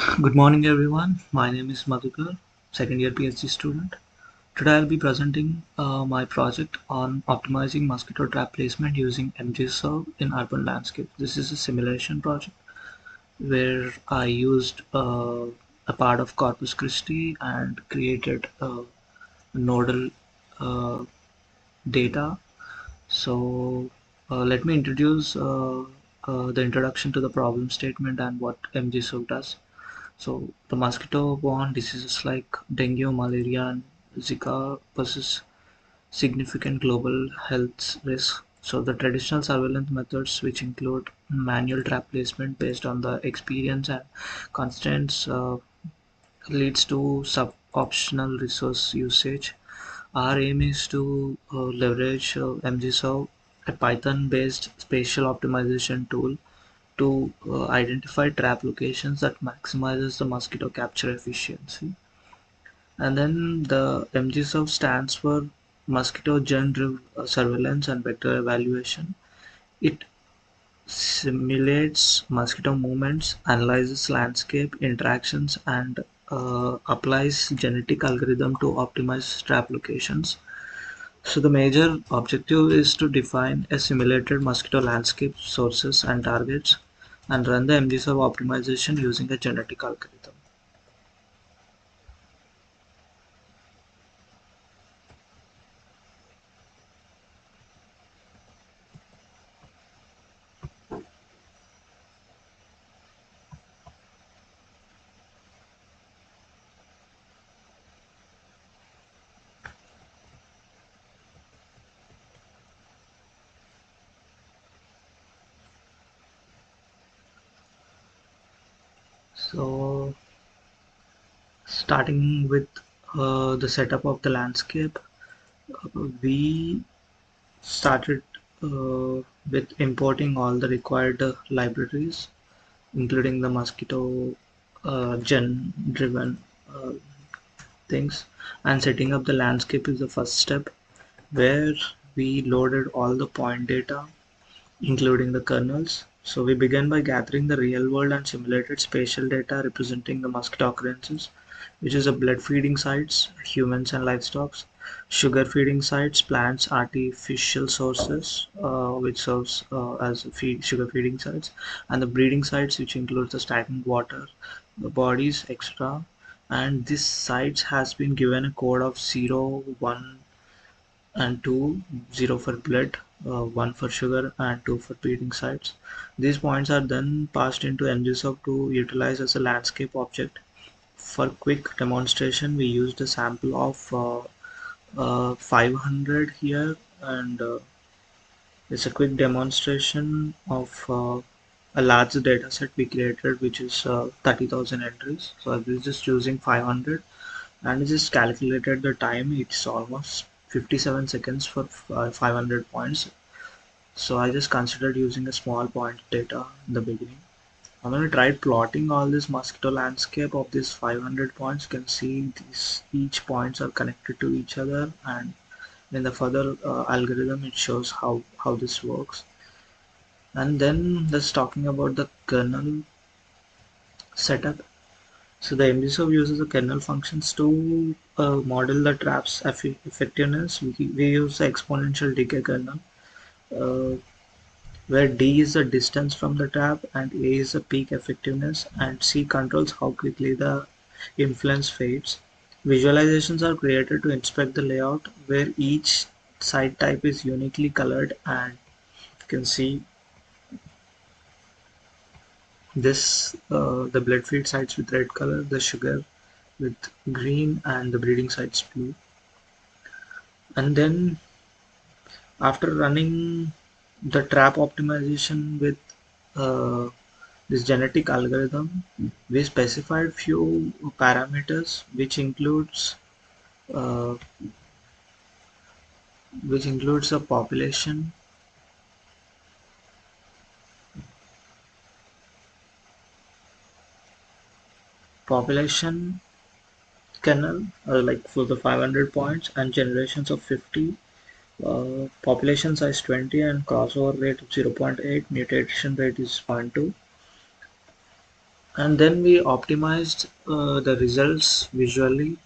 Good morning, everyone. My name is Madhukar, second year PhD student. Today I'll be presenting my project on optimizing mosquito trap placement using MGServe in urban landscape. This is a simulation project where I used a part of Corpus Christi and created nodal uh, data. So let me introduce the introduction to the problem statement and what MGServe does. So the mosquito-borne diseases like dengue, malaria, and Zika poses significant global health risk. So the traditional surveillance methods, which include manual trap placement based on the experience and constraints, leads to sub-optional resource usage. Our aim is to leverage MGServe, a Python-based spatial optimization tool, to identify trap locations that maximizes the mosquito capture efficiency. And then the MGServe stands for mosquito gen surveillance and vector evaluation. It simulates mosquito movements, analyzes landscape interactions, and applies genetic algorithm to optimize trap locations. So the major objective is to define a simulated mosquito landscape, sources and targets, and run the MGServe optimization using a genetic algorithm. So starting with the setup of the landscape, we started with importing all the required libraries, including the mosquito gen driven uh, things, and setting up the landscape is the first step, where we loaded all the point data, including the kernels. So we began by gathering the real-world and simulated spatial data representing the mosquito occurrences, which is the blood feeding sites, humans and livestock, sugar feeding sites, plants, artificial sources, which serves as sugar feeding sites, and the breeding sites, which includes the stagnant water, the bodies, etc. And this sites has been given a code of 0, 1, and 2, 0 for blood, 1 for sugar, and 2 for breeding sites. These points are then passed into ngSoft to utilize as a landscape object. For quick demonstration, we used a sample of 500 here, and it's a quick demonstration of a large data set we created, which is 30,000 entries. So I was just using 500 and just calculated the time. It's almost 57 seconds for 500 points. So I just considered using a small point data in the beginning. I'm going to try plotting all this mosquito landscape of these 500 points. You can see these each points are connected to each other, and in the further algorithm it shows how this works. And then let's talking about the kernel setup. So the MDServe uses the kernel functions to model the trap's effectiveness. We use the exponential decay kernel, uh, where D is the distance from the trap and A is the peak effectiveness, and C controls how quickly the influence fades. Visualizations are created to inspect the layout, where each site type is uniquely colored, and you can see this the blood feed sites with red color, the sugar with green, and the breeding sites blue. And then after running the trap optimization with uh, this genetic algorithm, we specified few parameters, uh, which includes a population kernel, like for the 500 points, and generations of 50, population size 20, and crossover rate of 0.8, mutation rate is 0.2. and then we optimized the results visually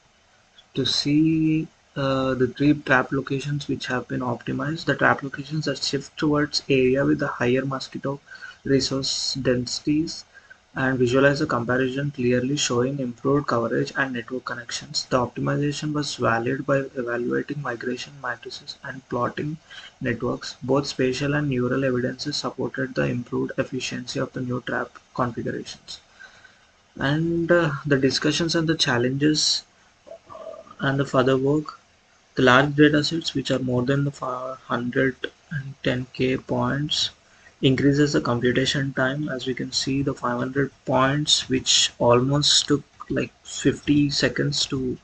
to see the three trap locations which have been optimized. The trap locations that shift towards area with the higher mosquito resource densities, and visualize the comparison clearly showing improved coverage and network connections. The optimization was valid by evaluating migration matrices and plotting networks. Both spatial and neural evidences supported the improved efficiency of the new trap configurations. And the discussions and the challenges and the further work, the large datasets, which are more than the 110K points, increases the computation time. As we can see, the 500 points, which almost took like 50 seconds to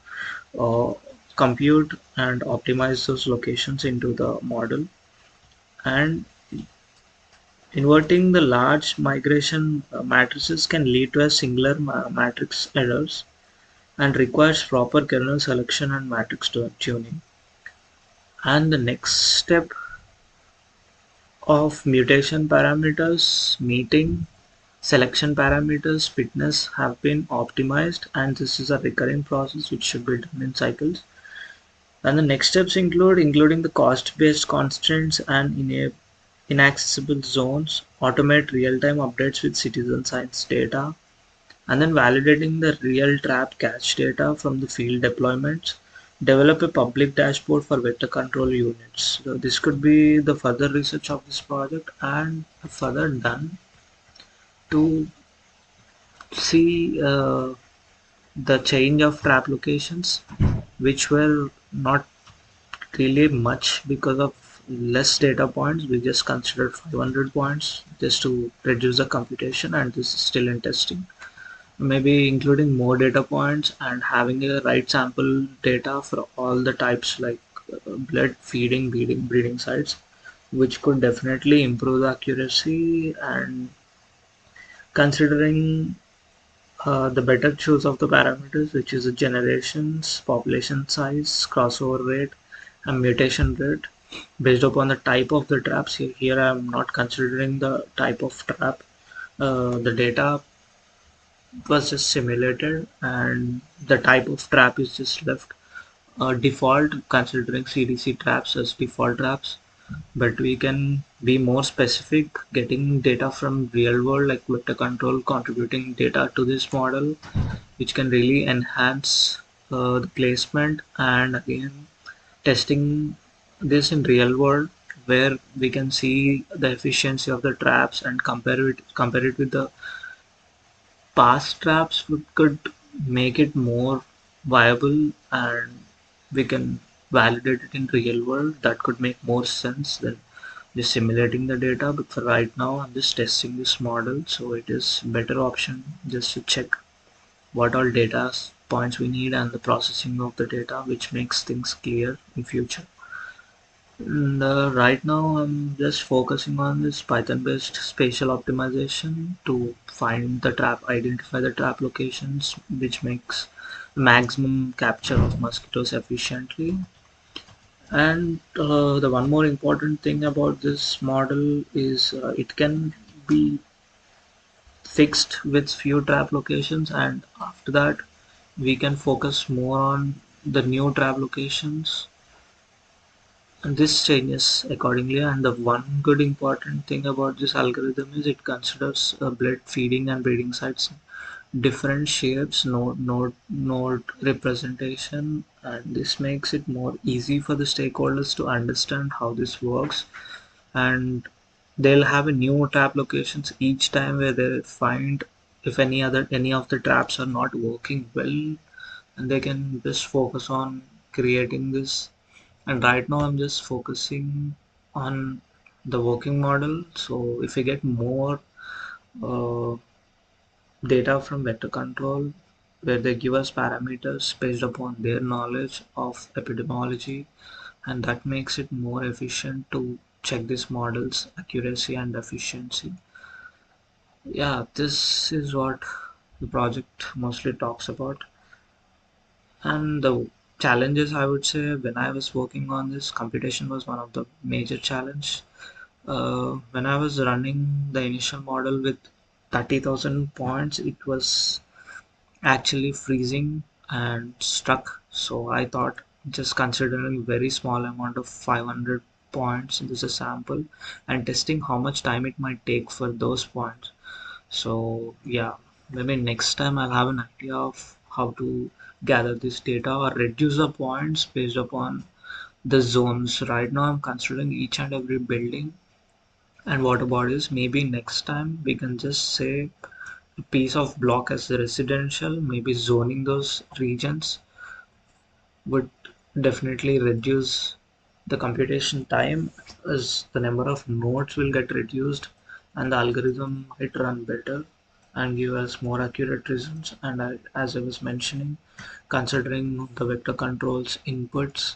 uh, compute and optimize those locations into the model. And inverting the large migration matrices can lead to a singular matrix errors and requires proper kernel selection and matrix tuning. And the next step of mutation parameters, meeting selection parameters, fitness have been optimized, and this is a recurring process which should be done in cycles. And the next steps include including the cost-based constraints and inaccessible zones, automate real-time updates with citizen science data, and then validating the real trap catch data from the field deployments, develop a public dashboard for vector control units. So this could be the further research of this project and further done to see the change of trap locations, which were not really much because of less data points. We just considered 500 points just to reduce the computation, and this is still in testing. Maybe including more data points and having a right sample data for all the types like blood, feeding, breeding sites, which could definitely improve the accuracy. And considering the better choose of the parameters, which is the generations, population size, crossover rate, and mutation rate based upon the type of the traps. Here I am not considering the type of trap. The data was just simulated and the type of trap is just left default, considering CDC traps as default traps. But we can be more specific, getting data from real world like vector control, contributing data to this model, which can really enhance the placement, and again testing this in real world where we can see the efficiency of the traps and compare it with the past traps, could make it more viable, and we can validate it in real world. That could make more sense than just simulating the data. But for right now I'm just testing this model, so it is better option just to check what all data points we need and the processing of the data, which makes things clear in future. And right now I'm just focusing on this Python based spatial optimization to find the trap, identify the trap locations, which makes maximum capture of mosquitoes efficiently. And the one more important thing about this model is it can be fixed with few trap locations, and after that we can focus more on the new trap locations, and this changes accordingly. And the one good important thing about this algorithm is it considers blood, feeding, and breeding sites, different shapes, node representation, and this makes it more easy for the stakeholders to understand how this works. And they'll have a new trap locations each time where they find if any of the traps are not working well, and they can just focus on creating this. And right now I'm just focusing on the working model. So if we get more uh, data from vector control where they give us parameters based upon their knowledge of epidemiology, and that makes it more efficient to check this model's accuracy and efficiency. Yeah, this is what the project mostly talks about. And the challenges, I would say, when I was working on this, computation was one of the major challenge. When I was running the initial model with 30,000 points, it was actually freezing and stuck. So I thought, just considering very small amount of 500 points, this is a sample, and testing how much time it might take for those points. So yeah, maybe next time I'll have an idea of how to gather this data or reduce the points based upon the zones. Right now I'm considering each and every building and water bodies. Maybe next time we can just say a piece of block as residential, maybe zoning those regions would definitely reduce the computation time, as the number of nodes will get reduced and the algorithm might run better and give us more accurate results. And as I was mentioning, considering the vector controls inputs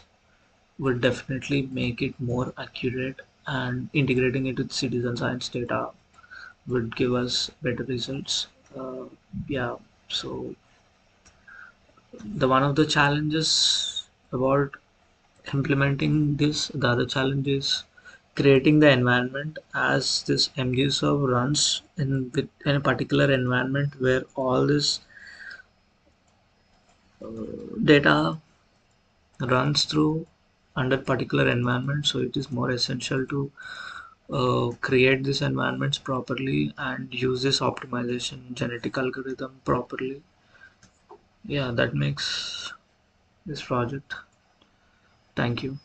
would definitely make it more accurate, and integrating it with citizen science data would give us better results. Yeah, so the one of the challenges about implementing this, the other challenge is creating the environment, as this mgserve runs in a particular environment where all this data runs through under particular environment. So it is more essential to create these environments properly and use this optimization genetic algorithm properly. Yeah, that makes this project. Thank you.